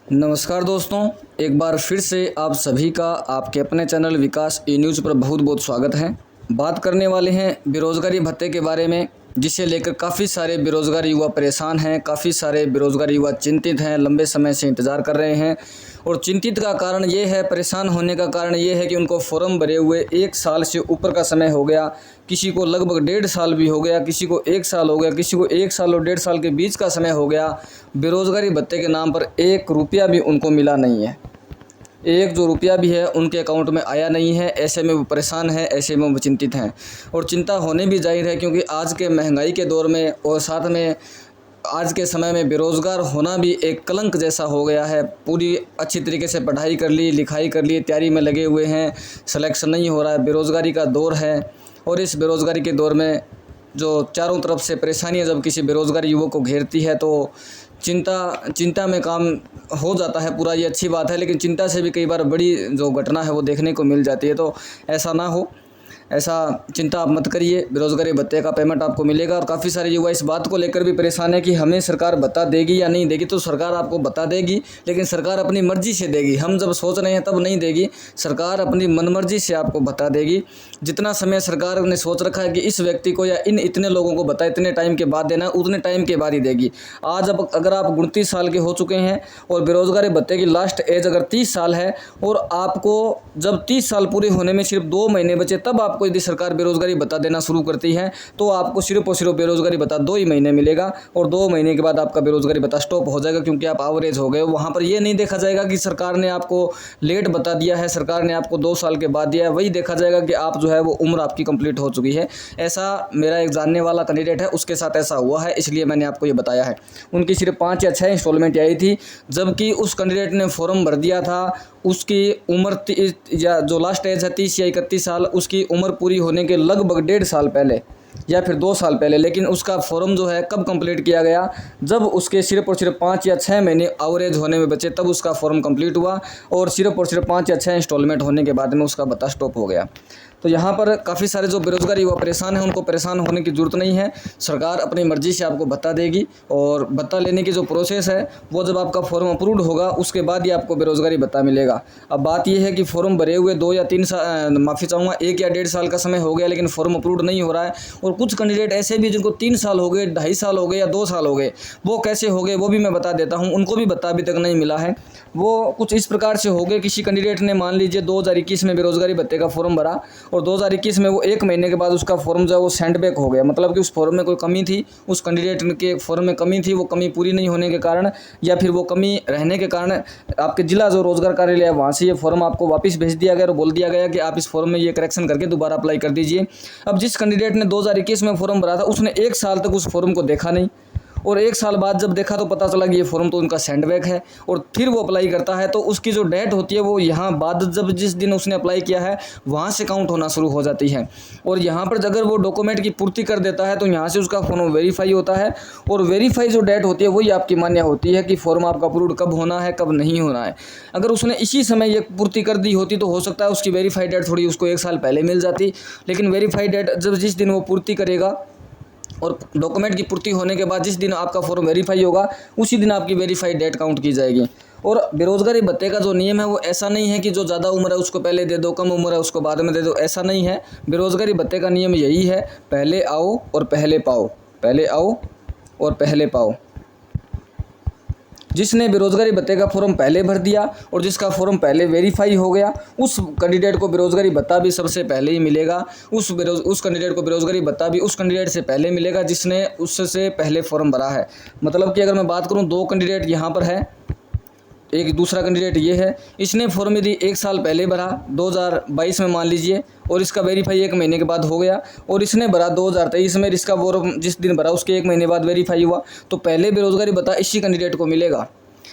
नमस्कार दोस्तों, एक बार फिर से आप सभी का आपके अपने चैनल विकास ई न्यूज़ पर बहुत बहुत स्वागत है। बात करने वाले हैं बेरोज़गारी भत्ते के बारे में, जिसे लेकर काफ़ी सारे बेरोज़गार युवा परेशान हैं, काफ़ी सारे बेरोज़गार युवा चिंतित हैं, लंबे समय से इंतज़ार कर रहे हैं। और चिंतित का कारण ये है, परेशान होने का कारण ये है कि उनको फॉर्म भरे हुए 1 साल से ऊपर का समय हो गया, किसी को लगभग 1.5 साल भी हो गया, किसी को 1 साल हो गया, किसी को 1 साल और 1.5 साल के बीच का समय हो गया। बेरोज़गारी भत्ते के नाम पर 1 रुपया भी उनको मिला नहीं है। एक जो रुपया भी है उनके अकाउंट में आया नहीं है। ऐसे में वो परेशान हैं, ऐसे में वो चिंतित हैं और चिंता होने भी जाहिर है, क्योंकि आज के महंगाई के दौर में और साथ में आज के समय में बेरोज़गार होना भी एक कलंक जैसा हो गया है। पूरी अच्छी तरीके से पढ़ाई कर ली, लिखाई कर ली, तैयारी में लगे हुए हैं, सिलेक्शन नहीं हो रहा है, बेरोज़गारी का दौर है। और इस बेरोज़गारी के दौर में जो चारों तरफ से परेशानियां जब किसी बेरोज़गार युवक को घेरती है तो चिंता में काम हो जाता है पूरा, ये अच्छी बात है। लेकिन चिंता से भी कई बार बड़ी जो घटना है वो देखने को मिल जाती है, तो ऐसा ना हो, ऐसा चिंता आप मत करिए। बेरोज़गारी भत्ते का पेमेंट आपको मिलेगा। और काफ़ी सारे युवा इस बात को लेकर भी परेशान है कि हमें सरकार भत्ता देगी या नहीं देगी। तो सरकार आपको भत्ता देगी, लेकिन सरकार अपनी मर्ज़ी से देगी। हम जब सोच रहे हैं तब नहीं देगी, सरकार अपनी मनमर्जी से आपको भत्ता देगी। जितना समय सरकार ने सोच रखा है कि इस व्यक्ति को या इन इतने लोगों को भत्ता इतने टाइम के बाद देना है, उतने टाइम के बाद ही देगी। आज अब अगर आप 29 साल के हो चुके हैं और बेरोज़गारी भत्ते की लास्ट एज अगर 30 साल है और आपको जब 30 साल पूरे होने में सिर्फ 2 महीने बचे, तब आपको यदि सरकार बेरोज़गारी भत्ता देना शुरू करती है तो आपको सिर्फ और सिर्फ बेरोज़गारी भत्ता 2 ही महीने मिलेगा। और 2 महीने के बाद आपका बेरोज़गारी भत्ता स्टॉप हो जाएगा, क्योंकि आप एवरेज हो गए। वहाँ पर ये नहीं देखा जाएगा कि सरकार ने आपको लेट भत्ता दिया है, सरकार ने आपको 2 साल के बाद दिया है। वही देखा जाएगा कि आप जो है वो उम्र आपकी कंप्लीट हो चुकी है। ऐसा मेरा एक जानने वाला कैंडिडेट है, उसके साथ ऐसा हुआ है, इसलिए मैंने आपको ये बताया है। उनकी सिर्फ 5 या 6 इंस्टॉलमेंट आई थी, जबकि उस कैंडिडेट ने फॉर्म भर दिया था। उसकी उम्र या जो लास्ट एज है 30 या 31 साल, उसकी उम्र पूरी होने के लगभग 1.5 साल पहले या फिर 2 साल पहले। लेकिन उसका फॉर्म जो है कब कंप्लीट किया गया, जब उसके सिर्फ और सिर्फ 5 या 6 महीने एवरेज होने में बचे, तब उसका फॉर्म कंप्लीट हुआ और सिर्फ 5 या 6 इंस्टॉलमेंट होने के बाद में उसका भत्ता स्टॉप हो गया। तो यहाँ पर काफ़ी सारे जो बेरोज़गार युवा परेशान हैं, उनको परेशान होने की ज़रूरत नहीं है। सरकार अपनी मर्ज़ी से आपको भत्ता देगी और भत्ता लेने की जो प्रोसेस है वो जब आपका फॉर्म अप्रूव्ड होगा उसके बाद ही आपको बेरोज़गारी भत्ता मिलेगा। अब बात यह है कि फॉर्म भरे हुए 2 या 3 साल, माफ़ी चाहूँगा 1 या 1.5 साल का समय हो गया, लेकिन फॉर्म अप्रूव्ड नहीं हो रहा है। और कुछ कैंडिडेट ऐसे भी जिनको 3 साल हो गए, 2.5 साल हो गए या 2 साल हो गए, वो कैसे हो गए वो भी मैं बता देता हूँ। उनको भी भत्ता अभी तक नहीं मिला है। वो कुछ इस प्रकार से हो गए, किसी कैंडिडेट ने मान लीजिए 2021 में बेरोज़गारी भत्ते का फॉर्म भरा और 2021 में वो 1 महीने के बाद उसका फॉर्म जो है वो सेंड बैक हो गया। मतलब कि उस फॉर्म में कोई कमी थी, उस कैंडिडेट के फॉर्म में कमी थी, वो कमी पूरी नहीं होने के कारण या फिर वो कमी रहने के कारण आपके जिला जो रोजगार कार्यालय है वहाँ से ये फॉर्म आपको वापस भेज दिया गया और बोल दिया गया कि आप इस फॉर्म में ये करेक्शन करके दोबारा अप्लाई कर दीजिए। अब जिस कैंडिडेट ने 2021 में फॉर्म भरा था, उसने 1 साल तक उस फॉर्म को देखा नहीं और 1 साल बाद जब देखा तो पता चला कि ये फॉर्म तो उनका सेंड बैक है। और फिर वो अप्लाई करता है तो उसकी जो डेट होती है वो यहाँ बाद जब जिस दिन उसने अप्लाई किया है वहाँ से काउंट होना शुरू हो जाती है। और यहाँ पर अगर वो डॉक्यूमेंट की पूर्ति कर देता है तो यहाँ से उसका फॉर्म वेरीफाई होता है और वेरीफाई जो डेट होती है वही आपकी मान्य होती है कि फॉर्म आपका अप्रूव्ड कब होना है, कब नहीं होना है। अगर उसने इसी समय ये पूर्ति कर दी होती तो हो सकता है उसकी वेरीफाई डेट थोड़ी उसको 1 साल पहले मिल जाती। लेकिन वेरीफाई डेट जब जिस दिन वो पूर्ति करेगा और डॉक्यूमेंट की पूर्ति होने के बाद जिस दिन आपका फॉर्म वेरीफाई होगा उसी दिन आपकी वेरीफाई डेट काउंट की जाएगी। और बेरोज़गारी भत्ते का जो नियम है वो ऐसा नहीं है कि जो ज़्यादा उम्र है उसको पहले दे दो, कम उम्र है उसको बाद में दे दो, ऐसा नहीं है। बेरोज़गारी भत्ते का नियम यही है, पहले आओ और पहले पाओ, पहले आओ और पहले पाओ। जिसने बेरोज़गारी भत्ते का फॉर्म पहले भर दिया और जिसका फॉर्म पहले वेरीफाई हो गया, उस कैंडिडेट को बेरोज़गारी भत्ता भी सबसे पहले ही मिलेगा। उस कैंडिडेट को बेरोज़गारी भत्ता भी उस कैंडिडेट से पहले मिलेगा जिसने उससे पहले फॉर्म भरा है। मतलब कि अगर मैं बात करूं 2 कैंडिडेट यहाँ पर है, एक दूसरा कैंडिडेट ये है, इसने फॉर्म यदि 1 साल पहले भरा 2022 में मान लीजिए और इसका वेरीफाई 1 महीने के बाद हो गया, और इसने भरा 2023 में, इसका फॉर्म जिस दिन भरा उसके 1 महीने बाद वेरीफाई हुआ, तो पहले बेरोज़गारी भत्ता इसी कैंडिडेट को मिलेगा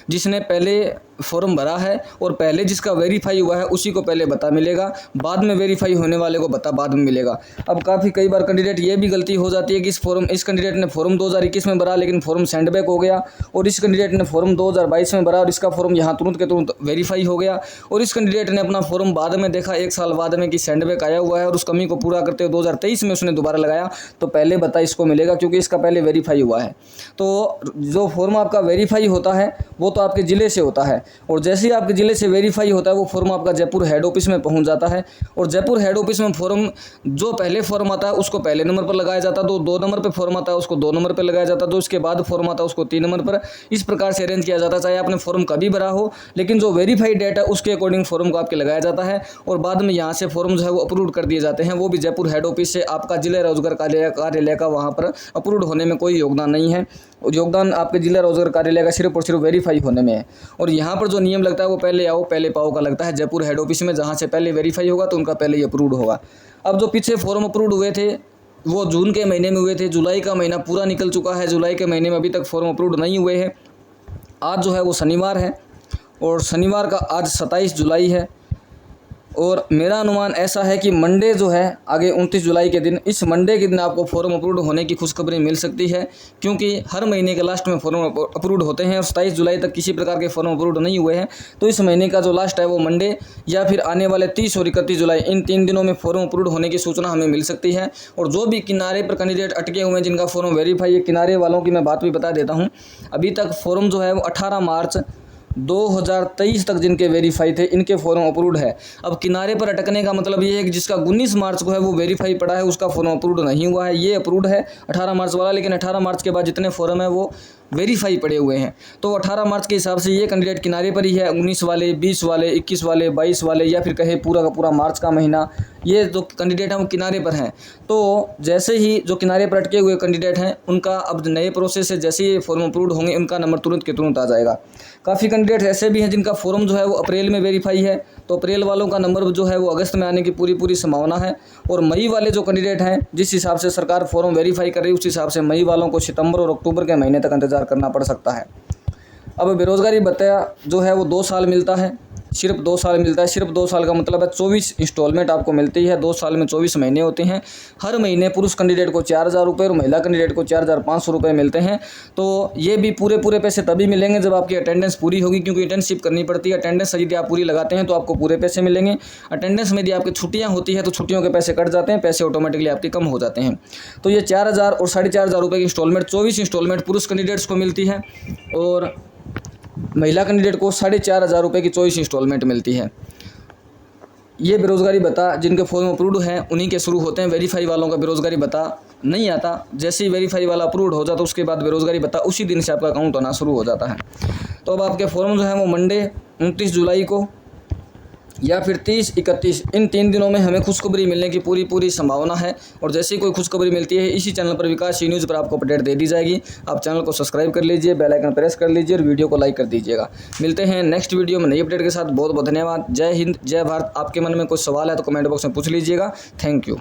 जिसने पहले फॉर्म भरा है और पहले जिसका वेरीफाई हुआ है उसी को पहले भत्ता मिलेगा, बाद में वेरीफाई होने वाले को भत्ता बाद में मिलेगा। अब कई बार कैंडिडेट ये भी गलती हो जाती है कि इस कैंडिडेट ने फॉर्म 2021 में भरा लेकिन फॉर्म सेंड बैक हो गया, और इस कैंडिडेट ने फॉर्म 2022 में भरा और इसका फॉर्म यहाँ तुरंत के तुरंत वेरीफाई हो गया, और इस कैंडिडेट ने अपना फॉर्म बाद में देखा 1 साल बाद में कि सेंड बैक आया हुआ है और उस कमी को पूरा करते हुए 2023 में उसने दोबारा लगाया, तो पहले भत्ता इसको मिलेगा क्योंकि इसका पहले वेरीफाई हुआ है। तो जो फॉर्म आपका वेरीफाई होता है वो तो आपके ज़िले से होता है। और जैसे ही आपके ज़िले से वेरीफाई होता है वो फॉर्म आपका जयपुर हेड ऑफिस में पहुंच जाता है। और जयपुर हेड ऑफिस में फॉर्म जो पहले फॉर्म आता है उसको पहले नंबर पर लगाया जाता है, तो 2 नंबर पर फॉर्म आता है उसको 2 नंबर पर लगाया जाता है, तो उसके बाद फॉर्म आता है उसको 3 नंबर पर। इस प्रकार से अरेंज किया जाता है। चाहे आपने फॉर्म कभी भरा हो, लेकिन जो वेरीफाइड डेट है उसके अकॉर्डिंग फॉर्म को आपके लगाया जाता है। और बाद में यहाँ से फॉर्म जो है वो अप्रूव कर दिए जाते हैं, वो भी जयपुर हेड ऑफिस से। आपका जिला रोजगार कार्यालय का वहाँ पर अप्रूव होने में कोई योगदान नहीं है। योगदान आपके जिला रोजगार कार्यालय का सिर्फ और सिर्फ वेरीफाई होने में है। और यहाँ पर जो नियम लगता है वो पहले आओ पहले पाओ का लगता है जयपुर हेड ऑफिस में। जहाँ से पहले वेरीफाई होगा तो उनका पहले ही अप्रूव होगा। अब जो पीछे फॉर्म अप्रूव हुए थे वो जून के महीने में हुए थे, जुलाई का महीना पूरा निकल चुका है, जुलाई के महीने में अभी तक फॉर्म अप्रूव नहीं हुए हैं। आज जो है वो शनिवार है और शनिवार का आज 27 जुलाई है। और मेरा अनुमान ऐसा है कि मंडे जो है आगे 29 जुलाई के दिन, इस मंडे के दिन आपको फॉर्म अप्रूव होने की खुशखबरी मिल सकती है, क्योंकि हर महीने के लास्ट में फॉर्म अप्रूव होते हैं और 27 जुलाई तक किसी प्रकार के फॉर्म अप्रूव नहीं हुए हैं। तो इस महीने का जो लास्ट है वो मंडे या फिर आने वाले 30 और 31 जुलाई, इन 3 दिनों में फॉर्म अप्रूव होने की सूचना हमें मिल सकती है। और जो भी किनारे पर कैंडिडेट अटके हुए हैं जिनका फॉर्म वेरीफाई है, किनारे वालों की मैं बात भी बता देता हूँ। अभी तक फॉर्म जो है वो 18 मार्च 2023 तक जिनके वेरीफाई थे इनके फॉर्म अप्रूव्ड है। अब किनारे पर अटकने का मतलब ये है कि जिसका 19 मार्च को है वो वेरीफाई पड़ा है, उसका फॉर्म अप्रूव्ड नहीं हुआ है। ये अप्रूव्ड है 18 मार्च वाला, लेकिन 18 मार्च के बाद जितने फॉर्म है वो वेरीफाई पड़े हुए हैं। तो 18 मार्च के हिसाब से ये कैंडिडेट किनारे पर ही है। 19 वाले, 20 वाले, 21 वाले, 22 वाले या फिर कहे पूरा का पूरा मार्च का महीना, ये जो कैंडिडेट हैं वो किनारे पर हैं। तो जैसे ही जो किनारे पर अटके हुए कैंडिडेट हैं उनका अब नए प्रोसेस से जैसे ही फॉर्म अप्रूव्ड होंगे उनका नंबर तुरंत के तुरंत आ जाएगा। काफ़ी कैंडिडेट ऐसे भी हैं जिनका फॉर्म जो है वो अप्रैल में वेरीफाई है, तो अप्रैल वालों का नंबर जो है वो अगस्त में आने की पूरी संभावना है। और मई वाले जो कैंडिडेट हैं, जिस हिसाब से सरकार फॉर्म वेरीफाई कर रही है उस हिसाब से मई वालों को सितंबर और अक्टूबर के महीने तक इंतजार करना पड़ सकता है। अब बेरोजगारी भत्ता जो है वो 2 साल मिलता है, सिर्फ 2 साल मिलता है। सिर्फ 2 साल का मतलब है 24 इंस्टॉलमेंट आपको मिलती है। 2 साल में 24 महीने होते हैं। हर महीने पुरुष कैंडिडेट को 4000 रुपये और महिला कैंडिडेट को 4500 रुपये मिलते हैं। तो ये भी पूरे पैसे तभी मिलेंगे जब आपकी अटेंडेंस पूरी होगी, क्योंकि इंटर्नशिप करनी पड़ती है। अटेंडेंस यदि आप पूरी लगाते हैं तो आपको पूरे पैसे मिलेंगे। अटेंडेंस में यदि आपकी छुट्टियाँ होती है तो छुट्टियों के पैसे कट जाते हैं, पैसे ऑटोमेटिकली आपके कम हो जाते हैं। तो ये 4000 और 4500 रुपये की इंस्टॉलमेंट 24 इंस्टॉलमेंट पुरुष कैंडिडेट्स को मिलती है और महिला कैंडिडेट को 4500 रुपये की 24 इंस्टॉलमेंट मिलती है। ये बेरोजगारी भत्ता जिनके फॉर्म अप्रूव्ड हैं उन्हीं के शुरू होते हैं। वेरीफाई वालों का बेरोजगारी भत्ता नहीं आता। जैसे ही वेरीफाई वाला अप्रूव्ड हो जाता है उसके बाद बेरोजगारी भत्ता उसी दिन से आपका अकाउंट होना शुरू हो जाता है। तो अब आपके फॉर्म जो है वो मंडे 29 जुलाई को या फिर 30, 31, इन 3 दिनों में हमें खुशखबरी मिलने की पूरी संभावना है। और जैसे ही कोई खुशखबरी मिलती है इसी चैनल पर विकास न्यूज़ पर आपको अपडेट दे दी जाएगी। आप चैनल को सब्सक्राइब कर लीजिए, बेल आइकन प्रेस कर लीजिए और वीडियो को लाइक कर दीजिएगा। मिलते हैं नेक्स्ट वीडियो में नई अपडेट के साथ। बहुत बहुत धन्यवाद। जय हिंद, जय भारत। आपके मन में कोई सवाल है तो कमेंट बॉक्स में पूछ लीजिएगा। Thank you.